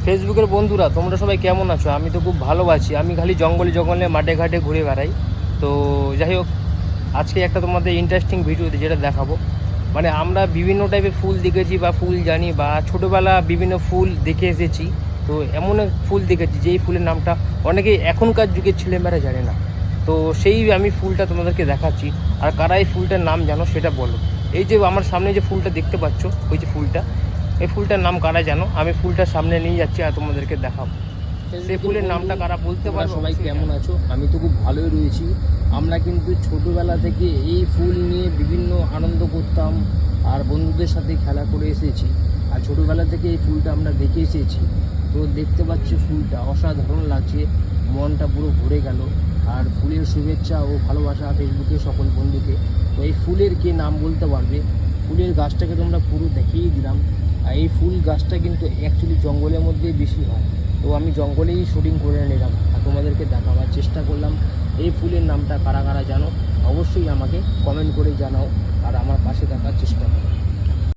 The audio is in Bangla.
ফেসবুকের বন্ধুরা, তোমরা সবাই কেমন আছো? আমি তো খুব ভালো আছি। আমি খালি জঙ্গলে জঙ্গলে মাঠে ঘাটে ঘুরে বেড়াই। তো যাই হোক, আজকে একটা তোমাদের ইন্টারেস্টিং ভিডিও যেটা দেখাবো। মানে আমরা বিভিন্ন টাইপের ফুল দেখেছি বা ফুল জানি, বা ছোটোবেলা বিভিন্ন ফুল দেখে এসেছি। তো এমন এক ফুল দেখেছি যেই ফুলের নামটা অনেকেই এখনকার যুগের ছেলেমেয়েরা জানে না। তো সেই আমি ফুলটা তোমাদেরকে দেখাচ্ছি। আর কারা এই ফুলটার নাম জানো সেটা বলো। এই যে আমার সামনে যে ফুলটা দেখতে পাচ্ছ, ওই যে ফুলটা, এই ফুলটার নাম কারা জানো? আমি ফুলটার সামনে নিয়ে যাচ্ছি আর তোমাদেরকে দেখাবো সেই ফুলের নামটা কারা বলতে পারো। সবাই কেমন আছো? আমি তো খুব ভালোই রয়েছি। আমরা কিন্তু ছোটোবেলা থেকে এই ফুল নিয়ে বিভিন্ন আনন্দ করতাম আর বন্ধুদের সাথে খেলা করে এসেছি। আর ছোটোবেলা থেকে এই ফুলটা আমরা দেখে এসেছি। তো দেখতে পাচ্ছি ফুলটা অসাধারণ লাগছে, মনটা পুরো ভরে গেল। আর ফুলের শুভেচ্ছা ও ভালোবাসা ফেসবুকে সকল বন্ধুকে। তো এই ফুলের কে নাম বলতে পারবে? ফুলের গাছটাকে তোমরা পুরো দেখিয়ে দিলাম। আর এই ফুল গাছটা কিন্তু অ্যাকচুয়ালি জঙ্গলের মধ্যেই বেশি হয়। তো আমি জঙ্গলেই শুটিং করে নিলাম আর তোমাদেরকে দেখাবার চেষ্টা করলাম। এই ফুলের নামটা কারা কারা জানো অবশ্যই আমাকে কমেন্ট করে জানাও আর আমার পাশে থাকার চেষ্টা করো।